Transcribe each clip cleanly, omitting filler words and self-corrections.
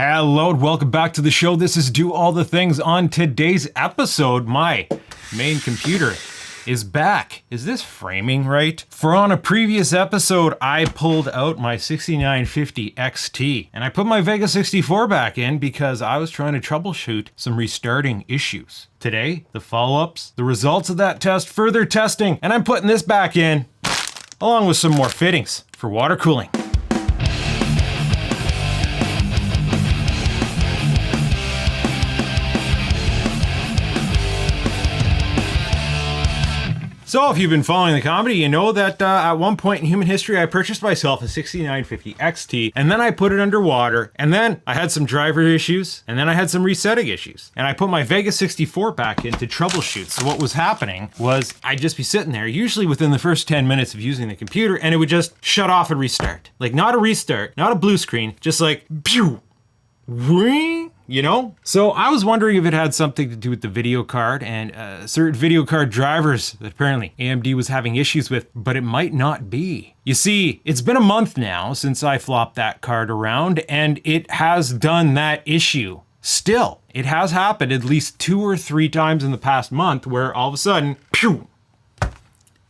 Hello and welcome back to the show. This is Do All the Things. On today's episode, my main computer is back. Is this framing right? For on a previous episode, I pulled out my 6950 XT and I put my Vega 64 back in because I was trying to troubleshoot some restarting issues. Today, the follow-ups, the results of that test, further testing, and I'm putting this back in along with some more fittings for water cooling. So if you've been following the comedy, you know that at one point in human history, I purchased myself a 6950 XT, and then I put it underwater, and then I had some driver issues, and then I had some resetting issues. And I put my Vega 64 back in to troubleshoot. So what was happening was I'd just be sitting there, usually within the first 10 minutes of using the computer, and it would just shut off and restart. Like not a restart, not a blue screen, just like, pew, ring. You know? So I was wondering if it had something to do with the video card and certain video card drivers that apparently AMD was having issues with, but it might not be. You see, it's been a month now since I flopped that card around and it has done that issue. Still, it has happened at least 2 or 3 times in the past month where all of a sudden, pew,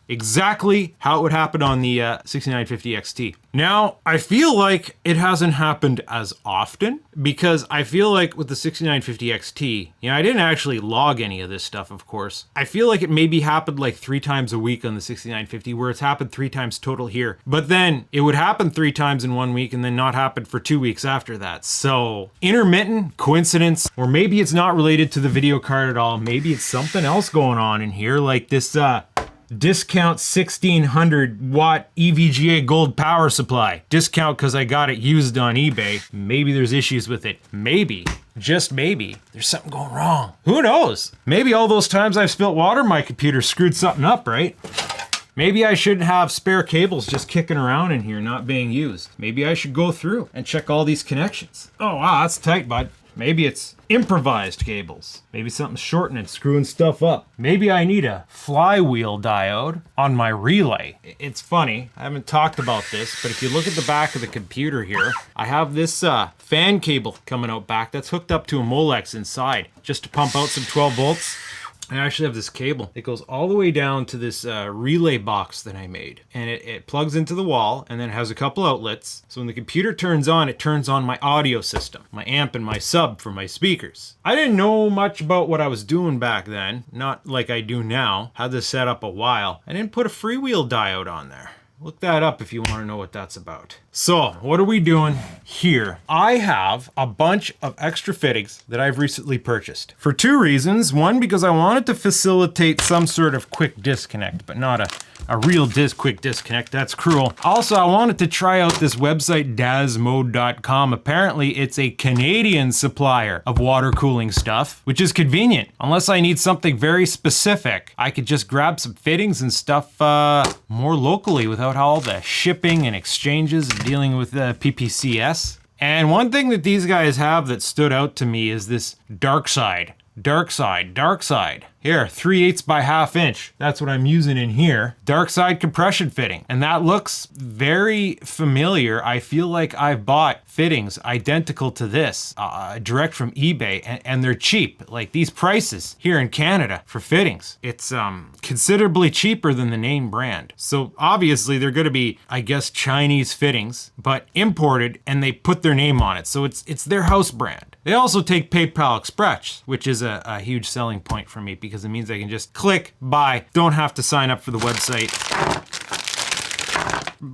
exactly how it would happen on the 6950 XT. Now, I feel like it hasn't happened as often because I feel like with the 6950 XT, you know, I didn't actually log any of this stuff, of course. I feel like it maybe happened like 3 times a week on the 6950 where it's happened 3 times total here. But then it would happen 3 times in 1 week and then not happen for 2 weeks after that. So intermittent coincidence, or maybe it's not related to the video card at all. Maybe it's something else going on in here, like this discount 1600 watt EVGA gold power supply. Discount because I got it used on eBay. Maybe there's issues with it. Maybe, just maybe, there's something going wrong. Who knows? Maybe all those times I've spilt water in my computer screwed something up, right? Maybe I shouldn't have spare cables just kicking around in here not being used. Maybe I should go through and check all these connections. Oh wow, that's tight, bud. Maybe it's improvised cables. Maybe something's shorting and screwing stuff up. Maybe I need a flywheel diode on my relay. It's funny, I haven't talked about this, but if you look at the back of the computer here, I have this fan cable coming out back that's hooked up to a Molex inside just to pump out some 12 volts. I actually have this cable. It goes all the way down to this relay box that I made. And it plugs into the wall and then it has a couple outlets. So when the computer turns on, it turns on my audio system, my amp and my sub for my speakers. I didn't know much about what I was doing back then, not like I do now. Had this set up a while. I didn't put a freewheel diode on there. Look that up if you want to know what that's about. So, what are we doing here? I have a bunch of extra fittings that I've recently purchased. For 2 reasons. One, because I wanted to facilitate some sort of quick disconnect, but not a real quick disconnect. That's cruel. Also, I wanted to try out this website, DazMode.com. Apparently, it's a Canadian supplier of water cooling stuff, which is convenient. Unless I need something very specific, I could just grab some fittings and stuff more locally without all the shipping and exchanges and dealing with PPCS. And one thing that these guys have that stood out to me is this dark side. Here, 3/8 by 1/2 inch. That's what I'm using in here. Dark side compression fitting. And that looks very familiar. I feel like I've bought fittings identical to this direct from eBay and they're cheap. Like these prices here in Canada for fittings. It's considerably cheaper than the name brand. So obviously they're gonna be, I guess, Chinese fittings, but imported and they put their name on it. So it's their house brand. They also take PayPal Express, which is a huge selling point for me because it means I can just click, buy, don't have to sign up for the website.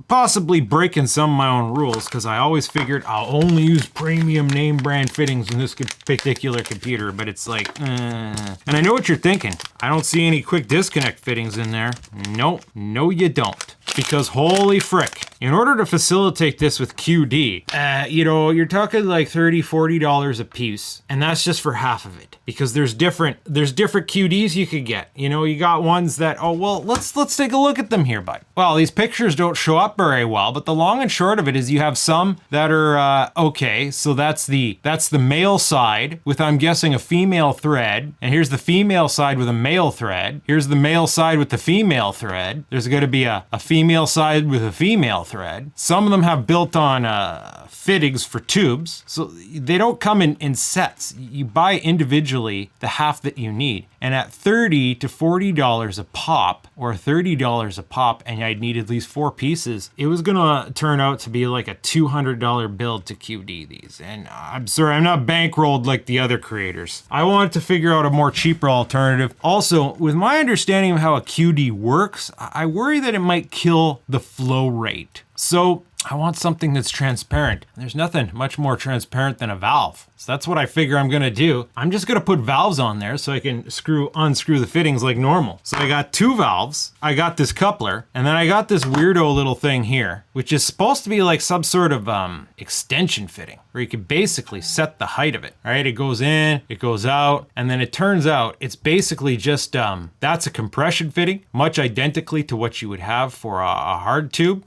Possibly breaking some of my own rules because I always figured I'll only use premium name brand fittings in this particular computer, but it's like, And I know what you're thinking. I don't see any quick disconnect fittings in there. Nope, no you don't. Because holy frick, in order to facilitate this with QD, you know, you're talking like $30, $40 a piece, and that's just for half of it. Because there's different QDs you could get. You know, you got ones that, oh well, let's take a look at them here, bud. Well, these pictures don't show up very well, but the long and short of it is you have some that are okay. So that's the male side with, I'm guessing, a female thread, and here's the female side with a male thread. Here's the male side with the female thread. There's going to be a female side with a female thread. Some of them have built-on fittings for tubes, so they don't come in sets. You buy individually the half that you need. And at $30 to $40 a pop, or $30 a pop, and I'd need at least 4 pieces, it was gonna turn out to be like a $200 build to QD these. And I'm sorry, I'm not bankrolled like the other creators. I wanted to figure out a more cheaper alternative. Also, with my understanding of how a QD works, I worry that it might kill the flow rate. So I want something that's transparent. There's nothing much more transparent than a valve. So that's what I figure I'm gonna do. I'm just gonna put valves on there so I can unscrew the fittings like normal. So I got 2 valves, I got this coupler, and then I got this weirdo little thing here, which is supposed to be like some sort of extension fitting, where you can basically set the height of it. All right, it goes in, it goes out, and then it turns out it's basically just, that's a compression fitting, much identically to what you would have for a hard tube.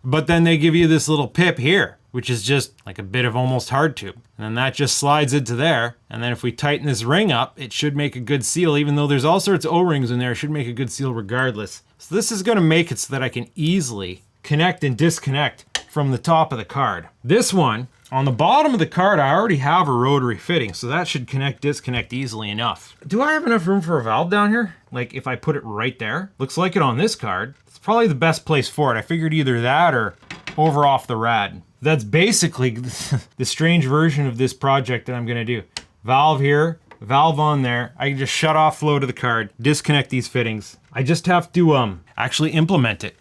But then they give you this little pip here, which is just like a bit of almost hard tube. And then that just slides into there. And then if we tighten this ring up, it should make a good seal. Even though there's all sorts of O-rings in there, it should make a good seal regardless. So this is gonna make it so that I can easily connect and disconnect from the top of the card. This one, on the bottom of the card, I already have a rotary fitting, so that should disconnect easily enough. Do I have enough room for a valve down here? Like if I put it right there? Looks like it on this card. It's probably the best place for it. I figured either that or over off the rad. That's basically the strange version of this project that I'm gonna do. Valve here, valve on there. I can just shut off flow to the card, disconnect these fittings. I just have to actually implement it.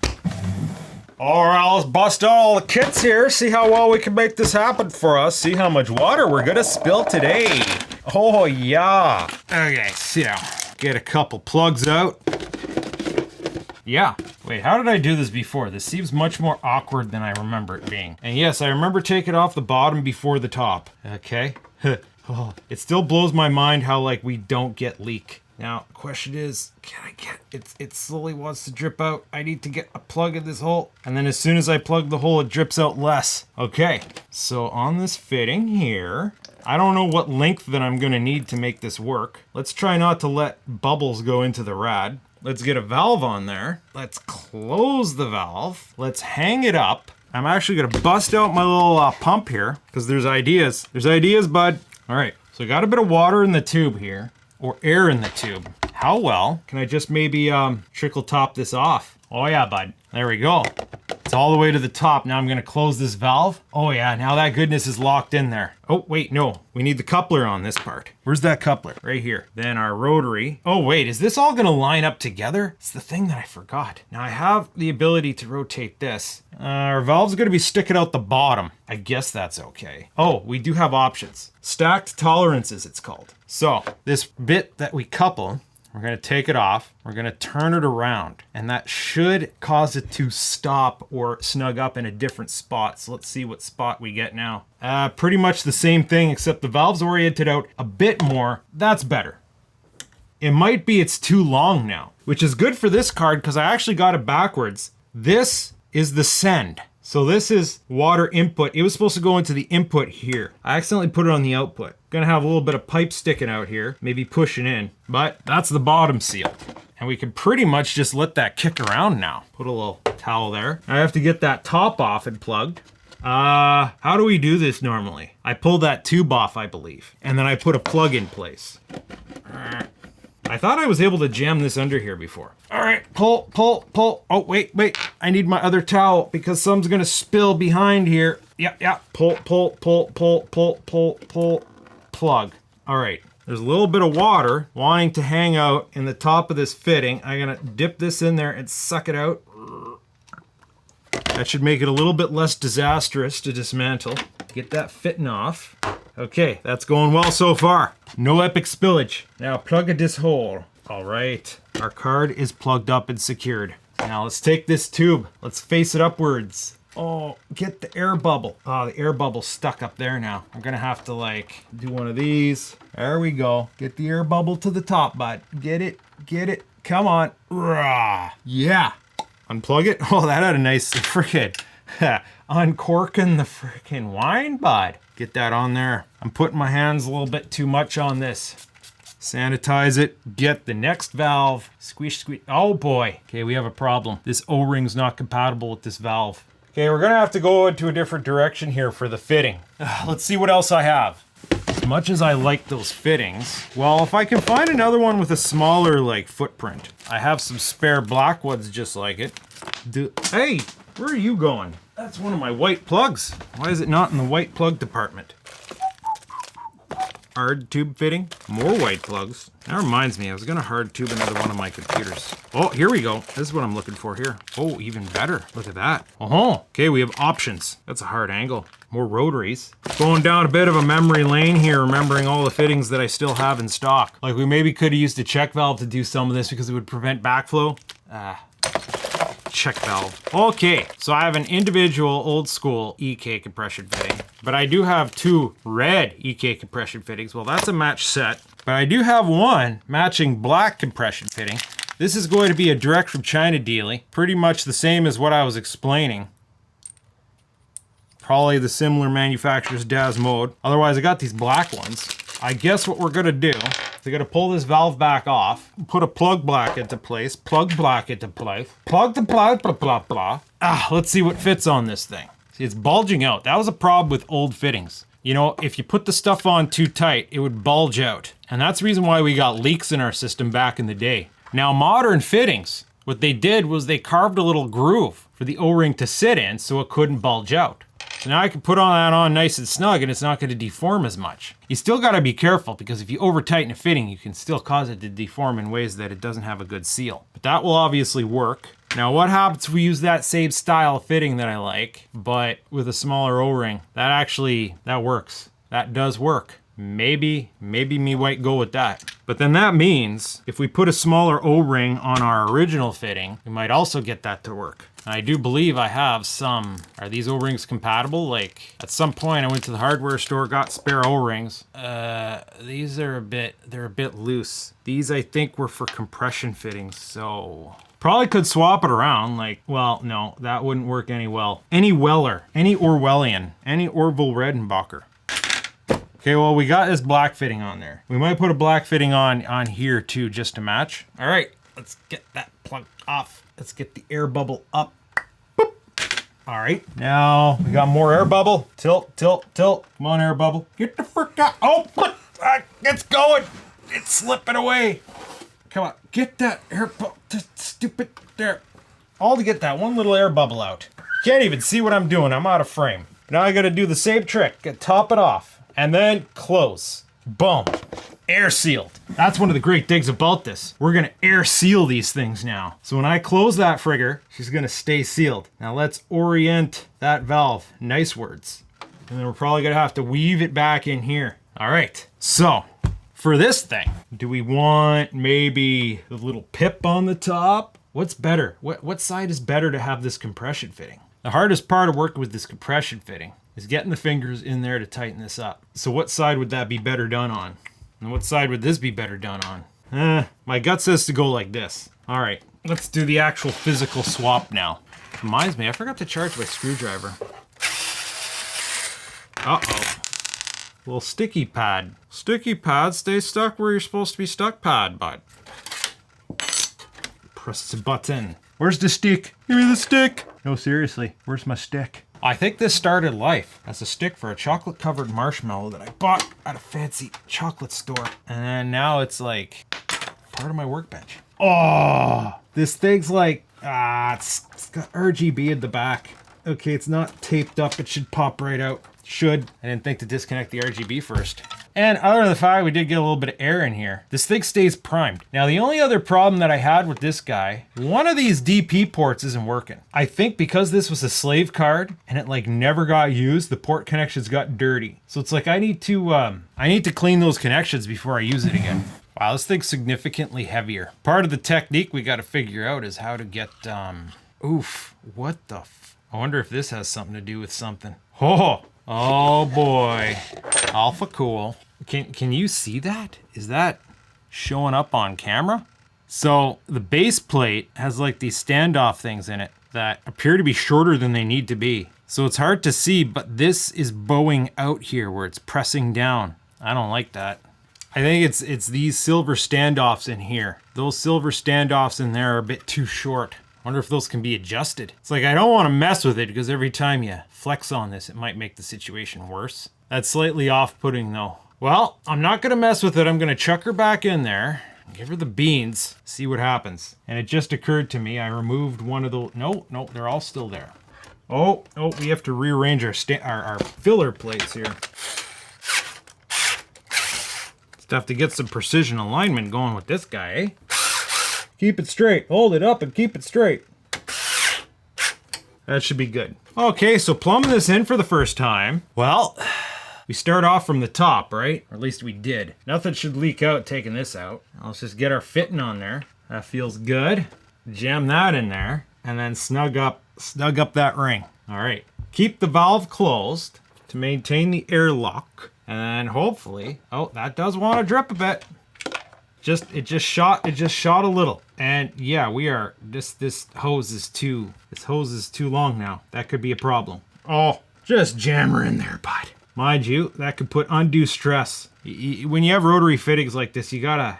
All right, let's bust out all the kits here, see how well we can make this happen for us, see how much water we're gonna spill today. Oh yeah. Okay, so get a couple plugs out. Yeah, wait, how did I do this before? This seems much more awkward than I remember it being. And yes, I remember taking off the bottom before the top, okay? Oh, it still blows my mind how like we don't get leak. Now, the question is, can I get, it slowly wants to drip out. I need to get a plug in this hole. And then as soon as I plug the hole, it drips out less. Okay, so on this fitting here, I don't know what length that I'm gonna need to make this work. Let's try not to let bubbles go into the rad. Let's get a valve on there. Let's close the valve. Let's hang it up. I'm actually gonna bust out my little pump here because there's ideas. There's ideas, bud. All right, so I got a bit of water in the tube here, or air in the tube. How well can I just maybe trickle top this off? Oh yeah, bud. There we go. It's all the way to the top. Now I'm gonna close this valve. Oh yeah, now that goodness is locked in there. Oh wait, no, we need the coupler on this part. Where's that coupler? Right here. Then our rotary. Oh wait, is this all gonna line up together? It's the thing that I forgot. Now I have the ability to rotate this. Our valve's gonna be sticking out the bottom. I guess that's okay. Oh, we do have options. Stacked tolerances, it's called. So this bit that we couple, we're gonna take it off, we're gonna turn it around, and that should cause it to stop or snug up in a different spot. So let's see what spot we get now. Pretty much the same thing, except the valve's oriented out a bit more. That's better. It might be it's too long now, which is good for this card because I actually got it backwards. This is the send. So this is water input. It was supposed to go into the input here. I accidentally put it on the output. Gonna have a little bit of pipe sticking out here, maybe pushing in, but that's the bottom seal. And we can pretty much just let that kick around now. Put a little towel there. I have to get that top off and plugged. How do we do this normally? I pull that tube off, I believe, and then I put a plug in place. I thought I was able to jam this under here before. All right, pull, pull, pull. Oh, wait. I need my other towel because some's gonna spill behind here. Yeah. Pull, pull, pull, pull, pull, pull, pull, plug. All right, there's a little bit of water wanting to hang out in the top of this fitting. I'm gonna dip this in there and suck it out. That should make it a little bit less disastrous to dismantle. Get that fitting off. Okay, that's going well so far. No epic spillage. Now plug this hole. All right, our card is plugged up and secured. Now let's take this tube. Let's face it upwards. Oh, get the air bubble. Oh, the air bubble's stuck up there now. I'm gonna have to like do one of these. There we go. Get the air bubble to the top, bud. Get it. Come on. Rah. Yeah. Unplug it. Oh, that had a nice frickin' uncorking the frickin' wine, bud. Get that on there. I'm putting my hands a little bit too much on this. Sanitize it. Get the next valve. Squish. Oh boy. Okay, we have a problem. This O-ring's not compatible with this valve. Okay, we're gonna have to go into a different direction here for the fitting. Let's see what else I have. As much as I like those fittings, well, if I can find another one with a smaller like footprint. I have some spare black ones just like it. Hey, where are you going? That's one of my white plugs. Why is it not in the white plug department? Hard tube fitting, more white plugs. That reminds me, I was gonna hard tube another one of my computers. Oh, here we go. This is what I'm looking for here. Oh, even better. Look at that. Oh, okay, we have options. That's a hard angle. More rotaries. Going down a bit of a memory lane here, remembering all the fittings that I still have in stock. Like we maybe could have used a check valve to do some of this because it would prevent backflow. Check valve. Okay, so I have an individual old school EK compression fitting, but I do have two red EK compression fittings. Well, that's a match set, but I do have one matching black compression fitting. This is going to be a direct from China dealie, pretty much the same as what I was explaining. Probably the similar manufacturer's DazMode. Otherwise, I got these black ones. I guess what we're gonna do is we're gonna pull this valve back off, put a plug black into place, plug black into place, plug the plug, blah, blah, blah. Let's see what fits on this thing. See, it's bulging out. That was a problem with old fittings. You know, if you put the stuff on too tight, it would bulge out. And that's the reason why we got leaks in our system back in the day. Now, modern fittings, what they did was they carved a little groove for the O-ring to sit in so it couldn't bulge out. So now I can put that on nice and snug and it's not going to deform as much. You still got to be careful because if you over tighten a fitting, you can still cause it to deform in ways that it doesn't have a good seal. But that will obviously work. Now what happens if we use that same style fitting that I like, but with a smaller O-ring? That works. That does work. Maybe me might go with that. But then that means if we put a smaller O-ring on our original fitting, we might also get that to work. I do believe I have some. Are these O-rings compatible? Like at some point I went to the hardware store, got spare O-rings. These are they're a bit loose. These I think were for compression fittings, so probably could swap it around. Like, well, no, that wouldn't work any Orwellian, any Orville Redenbacher. Okay, well, we got this black fitting on there. We might put a black fitting on here too, just to match. All right, let's get that plug off. Let's get the air bubble up. Boop. All right, now we got more air bubble. Tilt, tilt, tilt. Come on, air bubble. Get the frick out. Oh, it's going. It's slipping away. Come on, get that air bubble. Stupid there. All to get that one little air bubble out. Can't even see what I'm doing. I'm out of frame. Now I gotta do the same trick. Top it off. And then close. Boom. Air sealed. That's one of the great things about this. We're gonna air seal these things now. So when I close that frigger, she's gonna stay sealed. Now let's orient that valve nicewards. And then we're probably gonna have to weave it back in here. All right, so for this thing, do we want maybe the little pip on the top? What's better? What side is better to have this compression fitting? The hardest part of working with this compression fitting is getting the fingers in there to tighten this up. So what side would that be better done on? And what side would this be better done on? My gut says to go like this. All right, let's do the actual physical swap now. Reminds me, I forgot to charge my screwdriver. Uh-oh. Little sticky pad. Sticky pad, stay stuck where you're supposed to be stuck, pad, bud. Press the button. Where's the stick? Give me the stick. No, seriously, where's my stick? I think this started life as a stick for a chocolate covered marshmallow that I bought at a fancy chocolate store. And now it's like part of my workbench. Oh, this thing's like, it's got RGB in the back. Okay, it's not taped up. It should pop right out. Should. I didn't think to disconnect the RGB first. And other than the fact we did get a little bit of air in here, this thing stays primed. Now, the only other problem that I had with this guy, one of these DP ports isn't working. I think because this was a slave card and it like never got used, the port connections got dirty. So it's like I need to clean those connections before I use it again. Wow, this thing's significantly heavier. Part of the technique we got to figure out is how to get, oof, what the I wonder if this has something to do with something. Oh boy, alpha cool. Can you see that? Is that showing up on camera? So the base plate has like these standoff things in it that appear to be shorter than they need to be. So it's hard to see, but this is bowing out here where it's pressing down. I don't like that. I think it's these silver standoffs in here. Those silver standoffs in there are a bit too short. Wonder if those can be adjusted. It's like, I don't want to mess with it because every time you flex on this, it might make the situation worse. That's slightly off-putting though. Well, I'm not going to mess with it. I'm going to chuck her back in there. Give her the beans, see what happens. And it just occurred to me, I removed one of the, no, they're all still there. Oh, we have to rearrange our filler plates here. Just have to get some precision alignment going with this guy, eh? Keep it straight, hold it up and keep it straight. That should be good. Okay, so plumbing this in for the first time. Well, we start off from the top, right? Or at least we did. Nothing should leak out taking this out. Let's just get our fitting on there. That feels good. Jam that in there and then snug up that ring. All right. Keep the valve closed to maintain the airlock. And then hopefully, oh, that does want to drip a bit. It just shot a little. And yeah, this hose is too long now. That could be a problem. Oh, just jam her in there, bud. Mind you, that could put undue stress. When you have rotary fittings like this, you gotta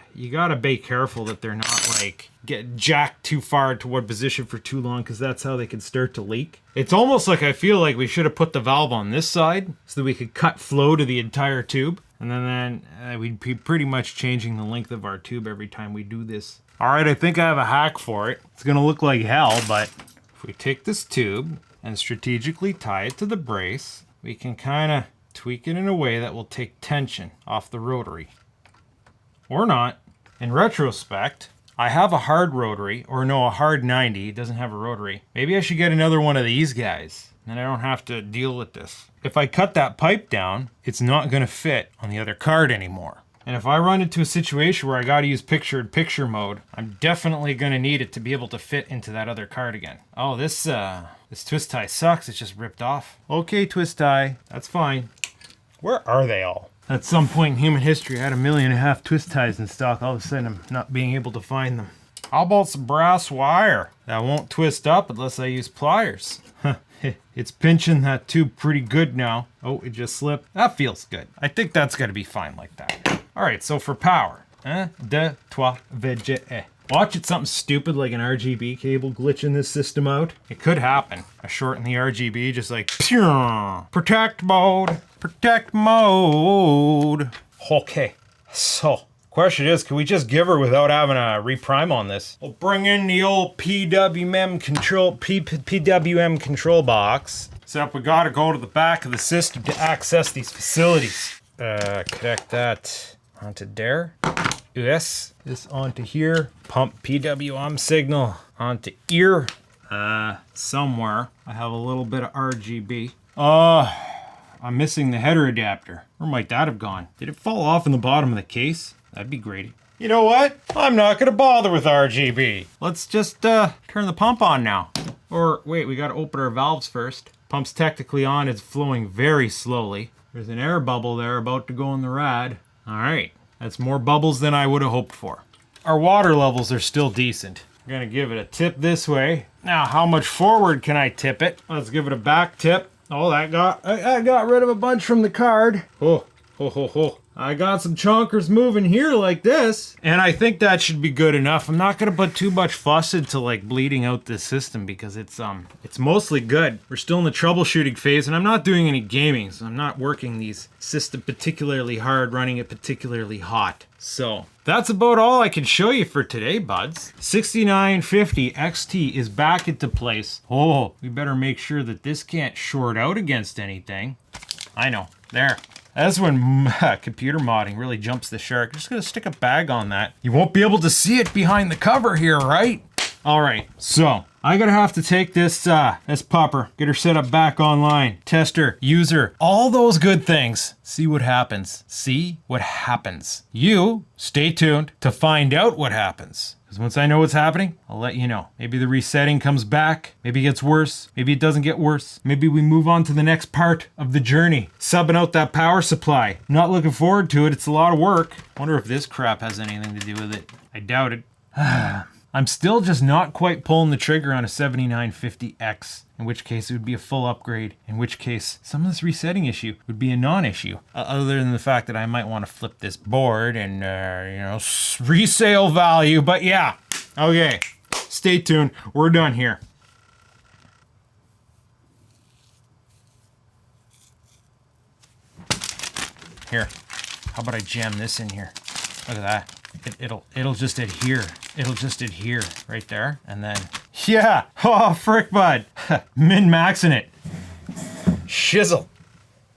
be careful that they're not like get jacked too far to one position for too long, because that's how they can start to leak. It's almost like I feel like we should have put the valve on this side so that we could cut flow to the entire tube, and then we'd be pretty much changing the length of our tube every time we do this. All right, I think I have a hack for it. It's gonna look like hell, but if we take this tube and strategically tie it to the brace, we can kind of tweak it in a way that will take tension off the rotary. Or not. In retrospect, I have a hard rotary, or no, a hard 90. It doesn't have a rotary. Maybe I should get another one of these guys, and I don't have to deal with this. If I cut that pipe down, it's not going to fit on the other card anymore. And if I run into a situation where I got to use picture-in-picture mode, I'm definitely going to need it to be able to fit into that other card again. Oh, this twist tie sucks. It's just ripped off. Okay, twist tie. That's fine. Where are they all? At some point in human history, I had 1.5 million twist ties in stock. All of a sudden, I'm not being able to find them. How about some brass wire? That won't twist up unless I use pliers. It's pinching that tube pretty good now. Oh, it just slipped. That feels good. I think that's got to be fine like that. All right, so for power. 1, 2, 3. Watch it something stupid like an RGB cable glitching this system out. It could happen. I shorten the RGB just like, pure. Protect mode. Protect mode. Okay, so question is, can we just give her without having a reprime on this? We'll bring in the old PWM control box. Except we gotta go to the back of the system to access these facilities. Connect that onto there. This onto here. Pump PWM signal onto ear. Somewhere I have a little bit of RGB. I'm missing the header adapter. Where might that have gone? Did it fall off in the bottom of the case? That'd be great. You know what? I'm not gonna bother with RGB. Let's just turn the pump on now. Or wait, we gotta open our valves first. Pump's technically on, it's flowing very slowly. There's an air bubble there about to go in the rad. All right, that's more bubbles than I would have hoped for. Our water levels are still decent. I'm gonna give it a tip this way. Now, how much forward can I tip it? Let's give it a back tip. Oh, I got rid of a bunch from the card. Oh. I got some chonkers moving here like this. And I think that should be good enough. I'm not gonna put too much fuss into like bleeding out this system because it's mostly good. We're still in the troubleshooting phase and I'm not doing any gaming, so I'm not working these systems particularly hard, running it particularly hot. So that's about all I can show you for today, buds. 6950 XT is back into place. Oh, we better make sure that this can't short out against anything. I know, there. That's when computer modding really jumps the shark. Just gonna stick a bag on that. You won't be able to see it behind the cover here, right? All right, so I'm gonna have to take this pupper, get her set up back online, test her, use her, all those good things. See what happens. See what happens. You stay tuned to find out what happens. Because once I know what's happening, I'll let you know. Maybe the resetting comes back. Maybe it gets worse. Maybe it doesn't get worse. Maybe we move on to the next part of the journey. Subbing out that power supply. Not looking forward to it. It's a lot of work. Wonder if this crap has anything to do with it. I doubt it. I'm still just not quite pulling the trigger on a 7950X, in which case it would be a full upgrade, in which case some of this resetting issue would be a non-issue, other than the fact that I might want to flip this board and, resale value, but yeah, okay. Stay tuned. We're done here. Here, how about I jam this in here? Look at that. It'll just adhere. It'll just adhere right there. And then, yeah. Oh, frick, bud. Min-maxing it. Shizzle.